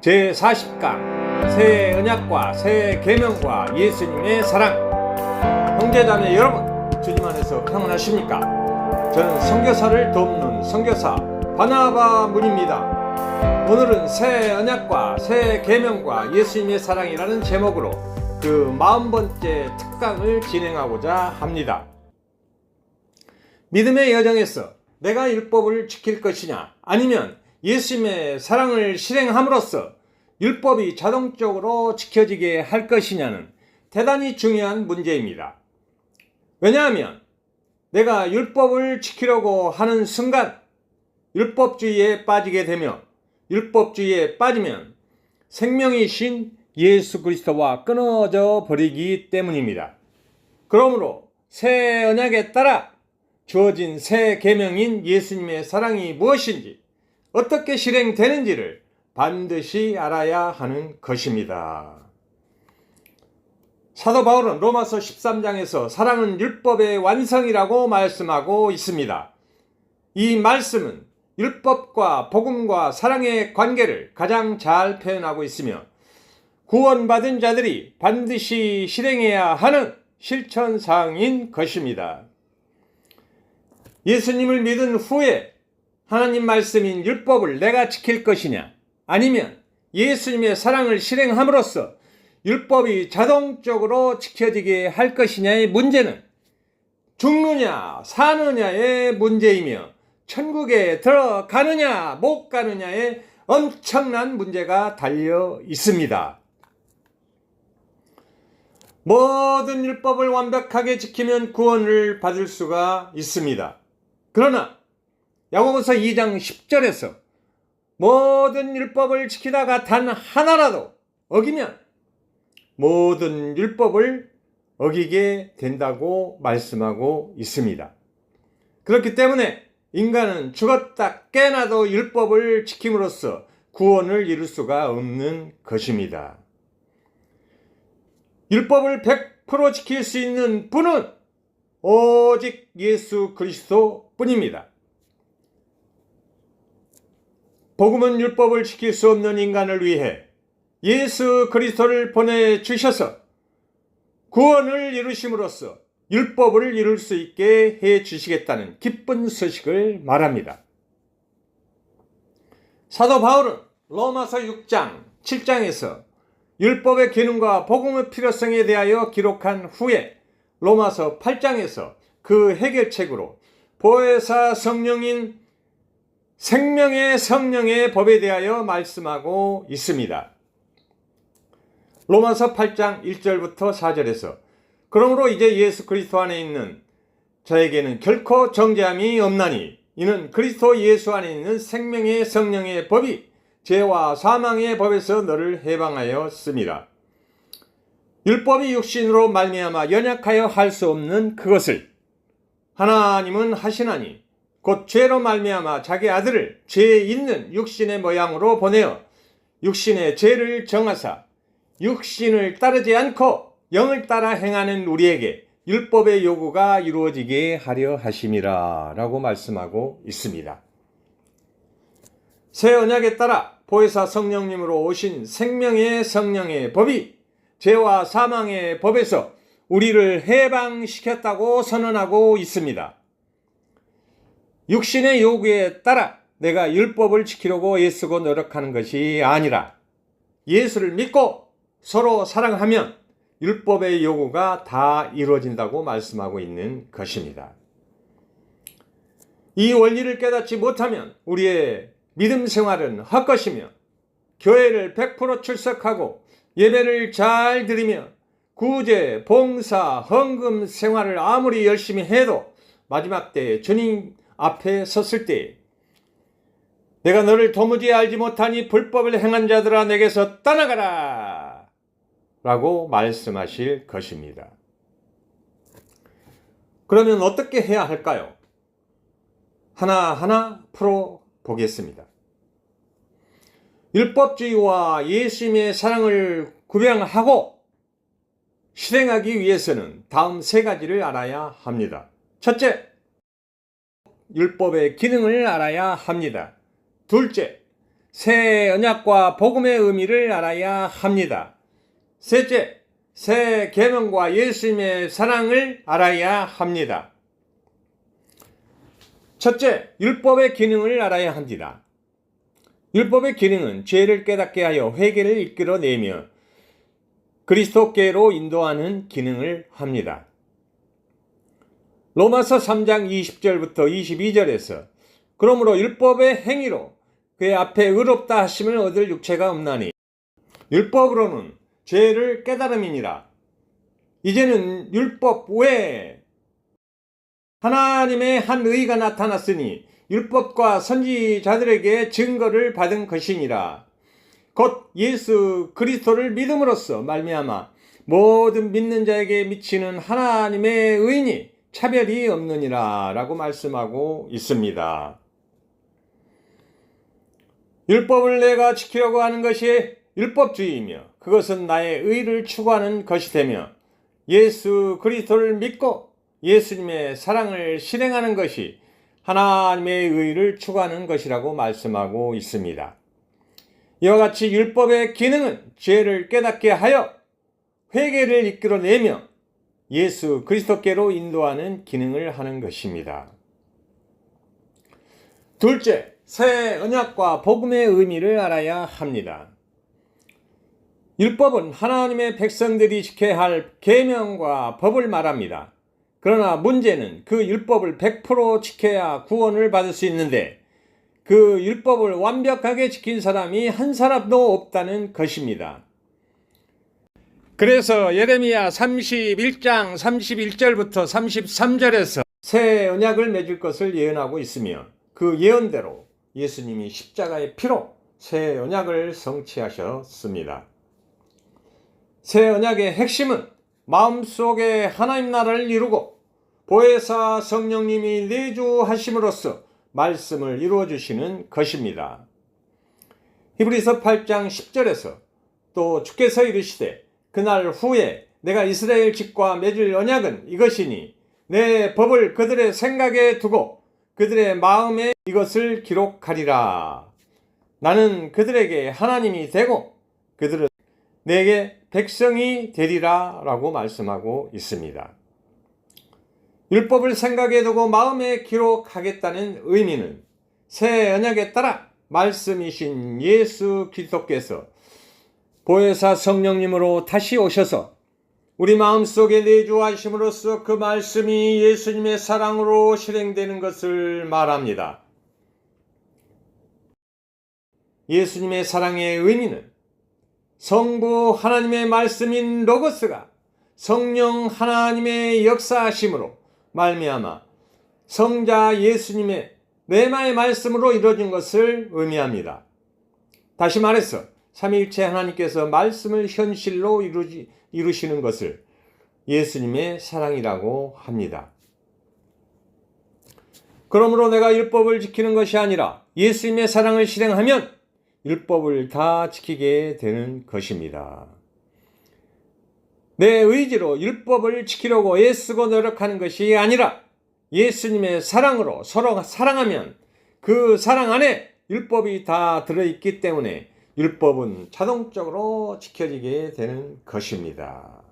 제40강 새 언약과 새 계명과 예수님의 사랑. 형제자매 여러분, 주님 안에서 평안하십니까? 저는 선교사를 돕는 선교사 바나바 문입니다. 오늘은 새 언약과 새 계명과 예수님의 사랑이라는 제목으로 그 40번째 특강을 진행하고자 합니다. 믿음의 여정에서 내가 율법을 지킬 것이냐, 아니면 예수님의 사랑을 실행함으로써 율법이 자동적으로 지켜지게 할 것이냐는 대단히 중요한 문제입니다. 왜냐하면 내가 율법을 지키려고 하는 순간 율법주의에 빠지게 되며, 율법주의에 빠지면 생명이신 예수 그리스도와 끊어져 버리기 때문입니다. 그러므로 새 언약에 따라 주어진 새 계명인 예수님의 사랑이 무엇인지, 어떻게 실행되는지를 반드시 알아야 하는 것입니다. 사도 바울은 로마서 13장에서 사랑은 율법의 완성이라고 말씀하고 있습니다. 이 말씀은 율법과 복음과 사랑의 관계를 가장 잘 표현하고 있으며, 구원받은 자들이 반드시 실행해야 하는 실천사항인 것입니다. 예수님을 믿은 후에 하나님 말씀인 율법을 내가 지킬 것이냐, 아니면 예수님의 사랑을 실행함으로써 율법이 자동적으로 지켜지게 할 것이냐의 문제는 죽느냐 사느냐의 문제이며, 천국에 들어가느냐 못 가느냐의 엄청난 문제가 달려 있습니다. 모든 율법을 완벽하게 지키면 구원을 받을 수가 있습니다. 그러나 야고보서 2장 10절에서 모든 율법을 지키다가 단 하나라도 어기면 모든 율법을 어기게 된다고 말씀하고 있습니다. 그렇기 때문에 인간은 죽었다 깨나도 율법을 지킴으로써 구원을 이룰 수가 없는 것입니다. 율법을 100% 지킬 수 있는 분은 오직 예수 그리스도 뿐입니다. 복음은 율법을 지킬 수 없는 인간을 위해 예수 그리스도를 보내주셔서 구원을 이루심으로써 율법을 이룰 수 있게 해주시겠다는 기쁜 소식을 말합니다. 사도 바울은 로마서 6장 7장에서 율법의 기능과 복음의 필요성에 대하여 기록한 후에 로마서 8장에서 그 해결책으로 보혜사 성령인 생명의 성령의 법에 대하여 말씀하고 있습니다. 로마서 8장 1절부터 4절에서 그러므로 이제 예수 그리스도 안에 있는 저에게는 결코 정죄함이 없나니, 이는 그리스도 예수 안에 있는 생명의 성령의 법이 죄와 사망의 법에서 너를 해방하였습니다. 율법이 육신으로 말미암아 연약하여 할 수 없는 그것을 하나님은 하시나니, 곧 죄로 말미암아 자기 아들을 죄 있는 육신의 모양으로 보내어 육신의 죄를 정하사 육신을 따르지 않고 영을 따라 행하는 우리에게 율법의 요구가 이루어지게 하려 하심이라 라고 말씀하고 있습니다. 새 언약에 따라 보혜사 성령님으로 오신 생명의 성령의 법이 죄와 사망의 법에서 우리를 해방시켰다고 선언하고 있습니다. 육신의 요구에 따라 내가 율법을 지키려고 애쓰고 노력하는 것이 아니라 예수를 믿고 서로 사랑하면 율법의 요구가 다 이루어진다고 말씀하고 있는 것입니다. 이 원리를 깨닫지 못하면 우리의 믿음 생활은 헛것이며, 교회를 100% 출석하고 예배를 잘 드리며 구제, 봉사, 헌금 생활을 아무리 열심히 해도 마지막 때에 주님 앞에 섰을 때 내가 너를 도무지 알지 못하니 불법을 행한 자들아 내게서 떠나가라 라고 말씀하실 것입니다. 그러면 어떻게 해야 할까요? 하나하나 풀어보겠습니다. 율법주의와 예수님의 사랑을 구별하고 실행하기 위해서는 다음 세 가지를 알아야 합니다. 첫째, 율법의 기능을 알아야 합니다. 둘째, 새 언약과 복음의 의미를 알아야 합니다. 셋째, 새 계명과 예수님의 사랑을 알아야 합니다. 첫째, 율법의 기능을 알아야 합니다. 율법의 기능은 죄를 깨닫게 하여 회개를 이끌어내며 그리스도께로 인도하는 기능을 합니다. 로마서 3장 20절부터 22절에서 그러므로 율법의 행위로 그의 앞에 의롭다 하심을 얻을 육체가 없나니 율법으로는 죄를 깨달음이니라. 이제는 율법 외에 하나님의 한 의가 나타났으니 율법과 선지자들에게 증거를 받은 것이니라. 곧 예수 그리스도를 믿음으로써 말미암아 모든 믿는 자에게 미치는 하나님의 의인이 차별이 없느니라 라고 말씀하고 있습니다. 율법을 내가 지키려고 하는 것이 율법주의이며 그것은 나의 의를 추구하는 것이 되며 예수 그리스도를 믿고 예수님의 사랑을 실행하는 것이 하나님의 의를 추구하는 것이라고 말씀하고 있습니다. 이와 같이 율법의 기능은 죄를 깨닫게 하여 회개를 이끌어내며 예수 그리스도께로 인도하는 기능을 하는 것입니다. 둘째, 새 언약과 복음의 의미를 알아야 합니다. 율법은 하나님의 백성들이 지켜야 할 계명과 법을 말합니다. 그러나 문제는 그 율법을 100% 지켜야 구원을 받을 수 있는데 그 율법을 완벽하게 지킨 사람이 한 사람도 없다는 것입니다. 그래서 예레미야 31장 31절부터 33절에서 새 언약을 맺을 것을 예언하고 있으며 그 예언대로 예수님이 십자가의 피로 새 언약을 성취하셨습니다. 새 언약의 핵심은 마음속에 하나님 나라를 이루고 보혜사 성령님이 내주하심으로써 말씀을 이루어 주시는 것입니다. 히브리서 8장 10절에서 또 주께서 이르시되 그날 후에 내가 이스라엘 집과 맺을 언약은 이것이니 내 법을 그들의 생각에 두고 그들의 마음에 이것을 기록하리라. 나는 그들에게 하나님이 되고 그들은 내게 백성이 되리라 라고 말씀하고 있습니다. 율법을 생각에 두고 마음에 기록하겠다는 의미는 새 언약에 따라 말씀이신 예수 그리스도께서 보혜사 성령님으로 다시 오셔서 우리 마음속에 내주하심으로써 그 말씀이 예수님의 사랑으로 실행되는 것을 말합니다. 예수님의 사랑의 의미는 성부 하나님의 말씀인 로고스가 성령 하나님의 역사하심으로 말미암아 성자 예수님의 레마의 말씀으로 이루어진 것을 의미합니다. 다시 말해서 삼위일체 하나님께서 말씀을 현실로 이루시는 것을 예수님의 사랑이라고 합니다. 그러므로 내가 율법을 지키는 것이 아니라 예수님의 사랑을 실행하면 율법을 다 지키게 되는 것입니다. 내 의지로 율법을 지키려고 애쓰고 노력하는 것이 아니라 예수님의 사랑으로 서로 사랑하면 그 사랑 안에 율법이 다 들어있기 때문에 율법은 자동적으로 지켜지게 되는 것입니다.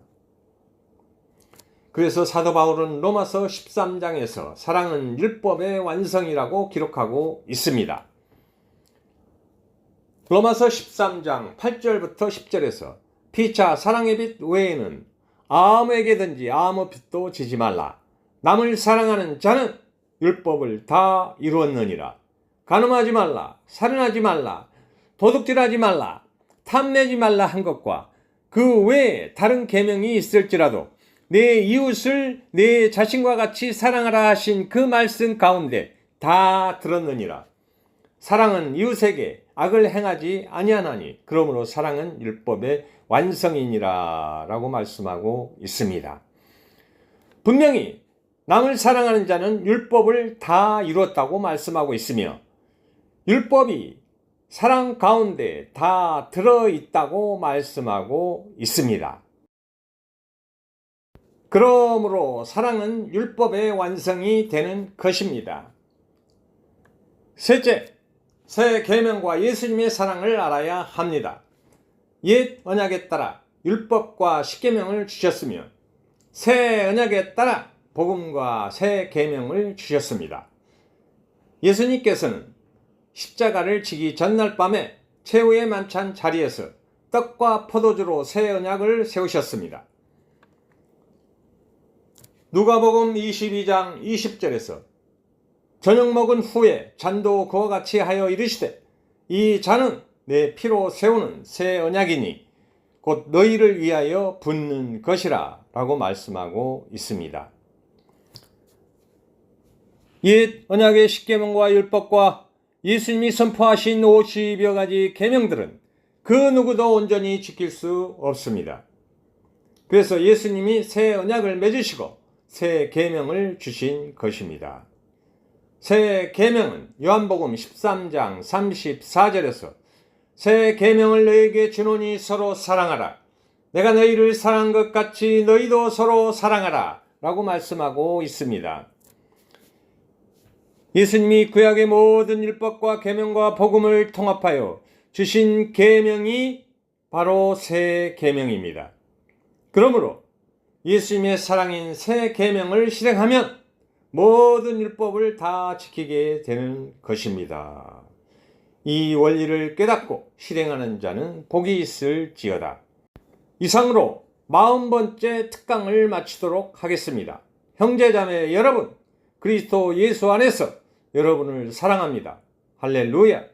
그래서 사도 바울은 로마서 13장에서 사랑은 율법의 완성이라고 기록하고 있습니다. 로마서 13장 8절부터 10절에서 피차 사랑의 빛 외에는 아무에게든지 아무 빛도 지지 말라. 남을 사랑하는 자는 율법을 다 이루었느니라. 간음하지 말라, 살인하지 말라, 도둑질하지 말라, 탐내지 말라 한 것과 그 외에 다른 계명이 있을지라도 내 이웃을 내 자신과 같이 사랑하라 하신 그 말씀 가운데 다 들었느니라. 사랑은 이웃에게 악을 행하지 아니하나니 그러므로 사랑은 율법의 완성이니라 라고 말씀하고 있습니다. 분명히 남을 사랑하는 자는 율법을 다 이루었다고 말씀하고 있으며 율법이 사랑 가운데 다 들어있다고 말씀하고 있습니다. 그러므로 사랑은 율법의 완성이 되는 것입니다. 셋째, 새 계명과 예수님의 사랑을 알아야 합니다. 옛 언약에 따라 율법과 십계명을 주셨으며 새 언약에 따라 복음과 새 계명을 주셨습니다. 예수님께서는 십자가를 지기 전날 밤에 최후의 만찬 자리에서 떡과 포도주로 새 언약을 세우셨습니다. 누가복음 22장 20절에서 저녁 먹은 후에 잔도 그와 같이 하여 이르시되 이 잔은 내 피로 세우는 새 언약이니 곧 너희를 위하여 붓는 것이라 라고 말씀하고 있습니다. 옛 언약의 십계명과 율법과 예수님이 선포하신 50여 가지 계명들은 그 누구도 온전히 지킬 수 없습니다. 그래서 예수님이 새 언약을 맺으시고 새 계명을 주신 것입니다. 새 계명은 요한복음 13장 34절에서 새 계명을 너희에게 주노니 서로 사랑하라. 내가 너희를 사랑한 것 같이 너희도 서로 사랑하라 라고 말씀하고 있습니다. 예수님이 구약의 모든 율법과 계명과 복음을 통합하여 주신 계명이 바로 새 계명입니다. 그러므로 예수님의 사랑인 새 계명을 실행하면 모든 율법을 다 지키게 되는 것입니다. 이 원리를 깨닫고 실행하는 자는 복이 있을지어다. 이상으로 40번째 특강을 마치도록 하겠습니다. 형제자매 여러분, 그리스도 예수 안에서 여러분을 사랑합니다. 할렐루야!